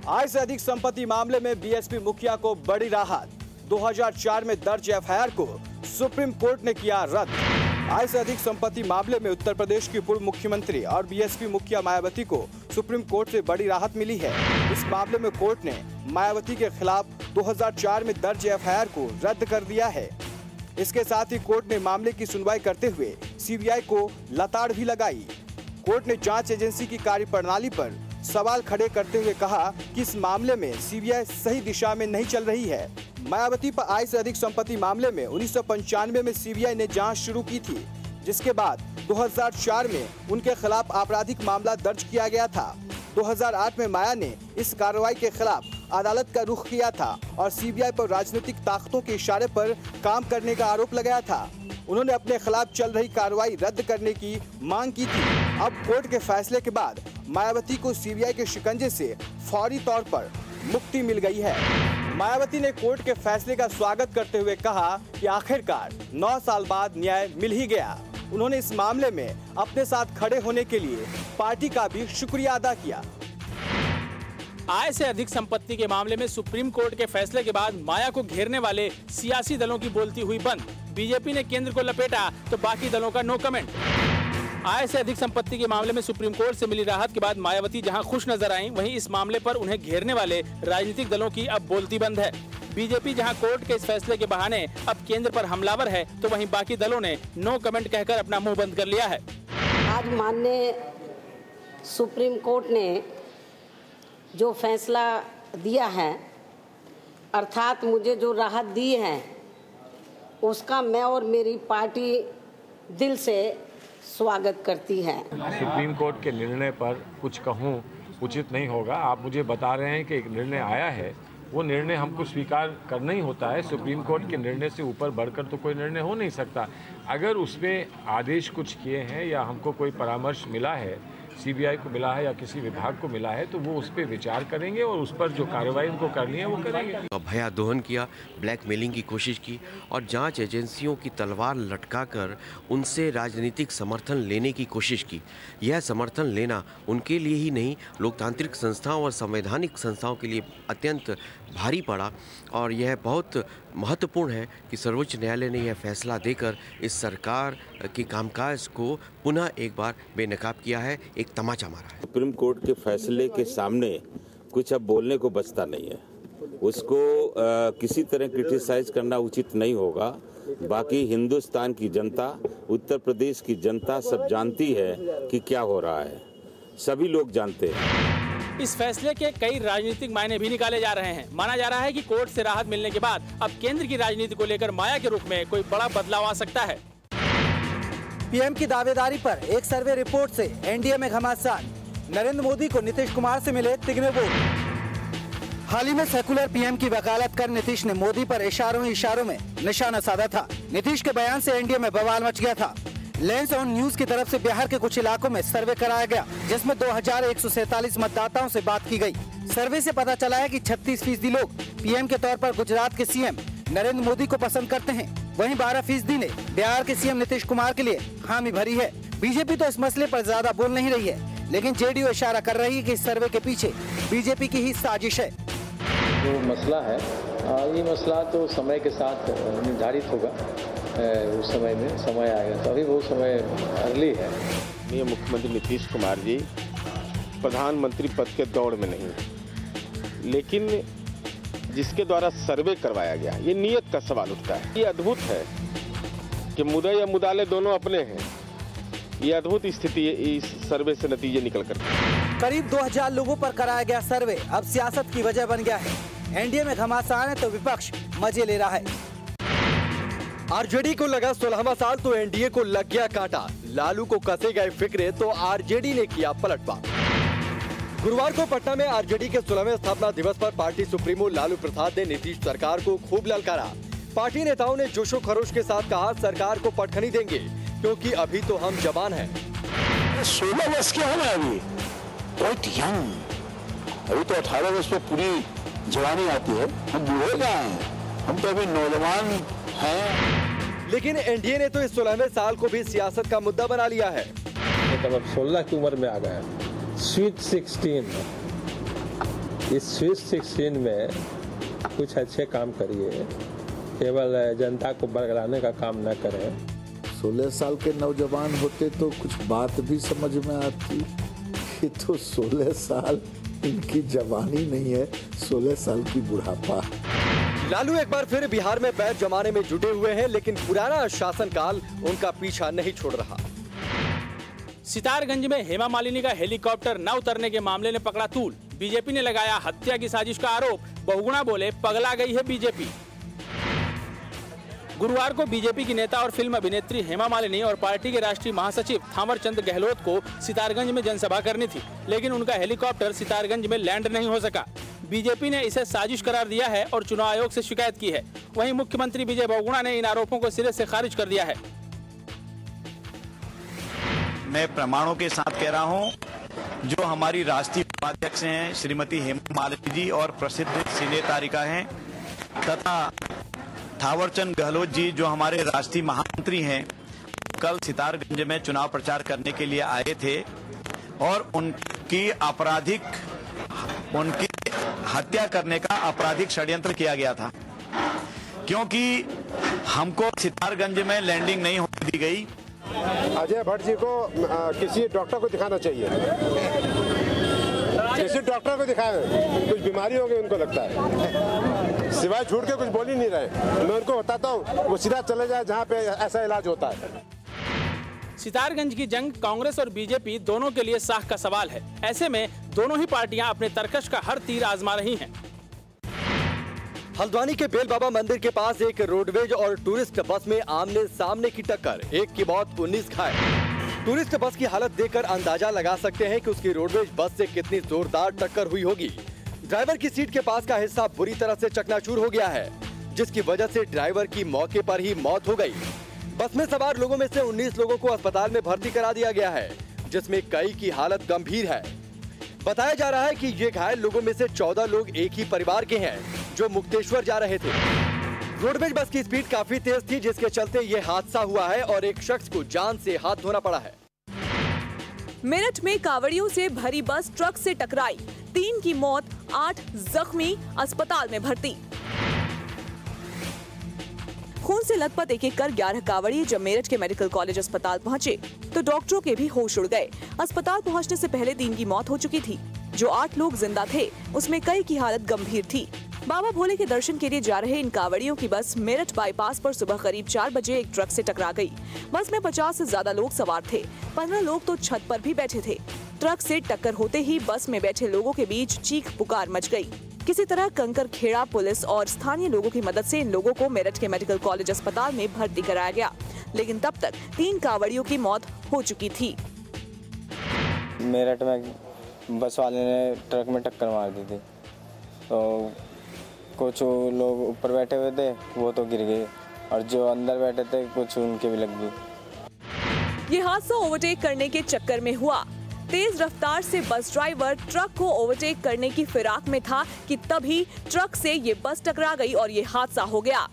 आय से अधिक संपत्ति मामले में बीएसपी मुखिया को बड़ी राहत। 2004 में दर्ज एफआईआर को सुप्रीम कोर्ट ने किया रद्द। आय से अधिक संपत्ति मामले में उत्तर प्रदेश की पूर्व मुख्यमंत्री और बीएसपी मुखिया मायावती को सुप्रीम कोर्ट से बड़ी राहत मिली है। इस मामले में कोर्ट ने मायावती के खिलाफ 2004 में दर्ज एफआईआर को रद्द कर दिया है। इसके साथ ही कोर्ट ने मामले की सुनवाई करते हुए सीबीआई को लताड़ भी लगाई। कोर्ट ने जांच एजेंसी की कार्यप्रणाली पर सवाल खड़े करते हुए कहा कि इस मामले में सीबीआई सही दिशा में नहीं चल रही है। मायावती पर आय से अधिक संपत्ति मामले में 1995 में सीबीआई ने जांच शुरू की थी, जिसके बाद 2004 में उनके खिलाफ आपराधिक मामला दर्ज किया गया था। 2008 में माया ने इस कार्रवाई के खिलाफ अदालत का रुख किया था और सीबीआई पर राजनीतिक ताकतों के इशारे पर काम करने का आरोप लगाया था। उन्होंने अपने खिलाफ चल रही कार्रवाई रद्द करने की मांग की थी। अब कोर्ट के फैसले के बाद मायावती को सीबीआई के शिकंजे से फौरी तौर पर मुक्ति मिल गई है। मायावती ने कोर्ट के फैसले का स्वागत करते हुए कहा कि आखिरकार 9 साल बाद न्याय मिल ही गया। उन्होंने इस मामले में अपने साथ खड़े होने के लिए पार्टी का भी शुक्रिया अदा किया। आय से अधिक संपत्ति के मामले में सुप्रीम कोर्ट के फैसले के बाद माया को घेरने वाले सियासी दलों की बोलती हुई बंद। बीजेपी ने केंद्र को लपेटा तो बाकी दलों का नो कमेंट। आय से अधिक संपत्ति के मामले में सुप्रीम कोर्ट से मिली राहत के बाद मायावती जहां खुश नजर आईं, वहीं इस मामले पर उन्हें घेरने वाले राजनीतिक दलों की अब बोलती बंद है। बीजेपी जहां कोर्ट के इस फैसले के बहाने अब केंद्र पर हमलावर है, तो वहीं बाकी दलों ने नो कमेंट कहकर अपना मुंह बंद कर लिया है। आज माननीय सुप्रीम कोर्ट ने जो फैसला दिया है, अर्थात मुझे जो राहत दी है, उसका मैं और मेरी पार्टी दिल से स्वागत करती है। सुप्रीम कोर्ट के निर्णय पर कुछ कहूँ उचित नहीं होगा। आप मुझे बता रहे हैं कि एक निर्णय आया है, वो निर्णय हमको स्वीकार करना ही होता है। सुप्रीम कोर्ट के निर्णय से ऊपर बढ़कर तो कोई निर्णय हो नहीं सकता। अगर उसमें आदेश कुछ किए हैं या हमको कोई परामर्श मिला है, सीबीआई को मिला है या किसी विभाग को मिला है, तो वो उस पर विचार करेंगे और उस पर जो कार्रवाई उनको करनी है वो करेंगे। भया दोहन किया, ब्लैकमेलिंग की कोशिश की और जांच एजेंसियों की तलवार लटकाकर उनसे राजनीतिक समर्थन लेने की कोशिश की। यह समर्थन लेना उनके लिए ही नहीं, लोकतांत्रिक संस्थाओं और संवैधानिक संस्थाओं के लिए अत्यंत भारी पड़ा और यह बहुत महत्वपूर्ण है कि सर्वोच्च न्यायालय ने यह फैसला देकर इस सरकार के कामकाज को पुनः एक बार बेनकाब किया है, एक तमाचा मारा है। सुप्रीम कोर्ट के फैसले के सामने कुछ अब बोलने को बचता नहीं है। उसको किसी तरह क्रिटिसाइज करना उचित नहीं होगा। बाकी हिंदुस्तान की जनता, उत्तर प्रदेश की जनता सब जानती है कि क्या हो रहा है, सभी लोग जानते हैं। इस फैसले के कई राजनीतिक मायने भी निकाले जा रहे हैं। माना जा रहा है कि कोर्ट से राहत मिलने के बाद अब केंद्र की राजनीति को लेकर माया के रुख में कोई बड़ा बदलाव आ सकता है। पीएम की दावेदारी पर एक सर्वे रिपोर्ट से एनडीए में घमासान। नरेंद्र मोदी को नीतीश कुमार से मिले तिगने वोट। हाल ही में सेकुलर पीएम की वकालत कर नीतीश ने मोदी पर इशारों में निशाना साधा था। नीतीश के बयान से एनडीए में बवाल मच गया था। लेंस ऑन न्यूज की तरफ से बिहार के कुछ इलाकों में सर्वे कराया गया, जिसमें 2147 मतदाताओं से बात की गई। सर्वे से पता चला है कि 36% लोग पीएम के तौर पर गुजरात के सीएम नरेंद्र मोदी को पसंद करते हैं। वहीं 12% ने बिहार के सीएम नीतीश कुमार के लिए हामी भरी है। बीजेपी तो इस मसले पर ज्यादा बोल नहीं रही है, लेकिन जेडीयू इशारा कर रही है कि इस सर्वे के पीछे बीजेपी की ही साजिश है। जो मसला है, ये मसला तो समय के साथ निर्धारित होगा। उस समय में समय आएगा, तो अभी वो समय अर्ली है। ये मुख्यमंत्री नीतीश कुमार जी प्रधानमंत्री पद के दौड़ में नहीं है, लेकिन जिसके द्वारा सर्वे करवाया गया, ये नियत का सवाल उठता है। ये अद्भुत है कि मुद्दे या मुद्दाले दोनों अपने हैं। ये अद्भुत स्थिति इस सर्वे से नतीजे निकल कर। करीब 2000 लोगों पर कराया गया सर्वे अब सियासत की वजह बन गया है। एनडीए में घमासान है तो विपक्ष मजे ले रहा है। आरजेडी को लगा 16वां साल तो एनडीए को लग गया कांटा। लालू को कसे गए फिक्रे तो आरजेडी ने किया पलटवार। गुरुवार को पटना में आरजेडी के 16वें स्थापना दिवस पर पार्टी सुप्रीमो लालू प्रसाद ने नीतीश सरकार को खूब ललकारा। पार्टी नेताओं ने जोशो खरोश के साथ कहा, सरकार को पटखनी देंगे क्योंकि अभी तो हम जवान हैं। 16 वर्ष के हैं अभी, क्वाइट यंग। अभी तो 18 वर्ष पे पूरी जवानी आती है। हम बूढ़े कहाँ हैं, हम तो अभी नौजवान हैं। लेकिन एनडीए ने तो इस 16वें साल को भी सियासत का मुद्दा बना लिया है। अब 16 की उम्र में आ गया, स्वीट 16। इस स्वीट 16 में कुछ अच्छे काम करिए, केवल जनता को बरगलाने का काम न करें। 16 साल के नौजवान होते तो कुछ बात भी समझ में आती। ये तो 16 साल इनकी जवानी नहीं है, 16 साल की बुढ़ापा। लालू एक बार फिर बिहार में पैर जमाने में जुटे हुए हैं, लेकिन पुराना शासनकाल उनका पीछा नहीं छोड़ रहा। सितारगंज में हेमा मालिनी का हेलीकॉप्टर न उतरने के मामले ने पकड़ा तूल। बीजेपी ने लगाया हत्या की साजिश का आरोप। बहुगुणा बोले पगला गई है बीजेपी। गुरुवार को बीजेपी की नेता और फिल्म अभिनेत्री हेमा मालिनी और पार्टी के राष्ट्रीय महासचिव थावरचंद गहलोत को सितारगंज में जनसभा करनी थी, लेकिन उनका हेलीकॉप्टर सितारगंज में लैंड नहीं हो सका। बीजेपी ने इसे साजिश करार दिया है और चुनाव आयोग से शिकायत की है। वहीं मुख्यमंत्री विजय बहुगुणा ने इन आरोपों को सिरे से खारिज कर दिया है। मैं प्रमाणों के साथ कह रहा हूं, जो हमारी राष्ट्रीय उपाध्यक्ष हैं श्रीमती हेमा मालिनी जी और प्रसिद्ध सिने तारिका हैं, तथा थावरचंद गहलोत जी जो हमारे राष्ट्रीय महामंत्री हैं, कल सितारगंज में चुनाव प्रचार करने के लिए आए थे और उनकी हत्या करने का आपराधिक षड्यंत्र किया गया था, क्योंकि हमको सितारगंज में लैंडिंग नहीं होने दी गई। अजय भट्ट जी को किसी डॉक्टर को दिखाना चाहिए, किसी डॉक्टर को दिखाएं, कुछ बीमारी हो गई उनको लगता है, सिवाय झूठ के कुछ बोल ही नहीं रहे। मैं उनको बताता हूँ वो सीधा चले जाए जहाँ पे ऐसा इलाज होता है। सितारगंज की जंग कांग्रेस और बीजेपी दोनों के लिए साख का सवाल है। ऐसे में दोनों ही पार्टियां अपने तरकश का हर तीर आजमा रही हैं। हल्द्वानी के बेल बाबा मंदिर के पास एक रोडवेज और टूरिस्ट बस में आमने सामने की टक्कर, एक की मौत 19 घायल। टूरिस्ट बस की हालत देखकर अंदाजा लगा सकते हैं कि उसकी रोडवेज बस से कितनी जोरदार टक्कर हुई होगी। ड्राइवर की सीट के पास का हिस्सा बुरी तरह से चकनाचूर हो गया है, जिसकी वजह से ड्राइवर की मौके पर ही मौत हो गई। बस में सवार लोगों में से 19 लोगों को अस्पताल में भर्ती करा दिया गया है, जिसमें कई की हालत गंभीर है। बताया जा रहा है कि ये घायल लोगों में से 14 लोग एक ही परिवार के हैं, जो मुक्तेश्वर जा रहे थे। रोडवेज बस की स्पीड काफी तेज थी, जिसके चलते ये हादसा हुआ है और एक शख्स को जान से हाथ धोना पड़ा है। मेरठ में कावड़ियों से भरी बस ट्रक से टकराई, 3 की मौत, 8 जख्मी, अस्पताल में भर्ती। खून से लथपथ एक कर 11 कावड़िए जब मेरठ के मेडिकल कॉलेज अस्पताल पहुंचे तो डॉक्टरों के भी होश उड़ गए। अस्पताल पहुंचने से पहले 3 की मौत हो चुकी थी। जो 8 लोग जिंदा थे, उसमें कई की हालत गंभीर थी। बाबा भोले के दर्शन के लिए जा रहे इन कावड़ियों की बस मेरठ बाईपास पर सुबह करीब 4 बजे एक ट्रक से टकरा गई। बस में 50 से ज्यादा लोग सवार थे, 15 लोग तो छत पर भी बैठे थे। ट्रक से टक्कर होते ही बस में बैठे लोगों के बीच चीख पुकार मच गई। किसी तरह कंकर खेड़ा पुलिस और स्थानीय लोगों की मदद से इन लोगों को मेरठ के मेडिकल कॉलेज अस्पताल में भर्ती कराया गया, लेकिन तब तक 3 कावड़ियों की मौत हो चुकी थी। मेरठ में बस वाले ने ट्रक में टक्कर मार दी थी, तो कुछ लोग ऊपर बैठे हुए थे वो तो गिर गए और जो अंदर बैठे थे कुछ उनके भी लग गई। ये हादसा ओवरटेक करने के चक्कर में हुआ। तेज रफ्तार से बस ड्राइवर ट्रक को ओवरटेक करने की फिराक में था कि तभी ट्रक से ये बस टकरा गई और ये हादसा हो गया।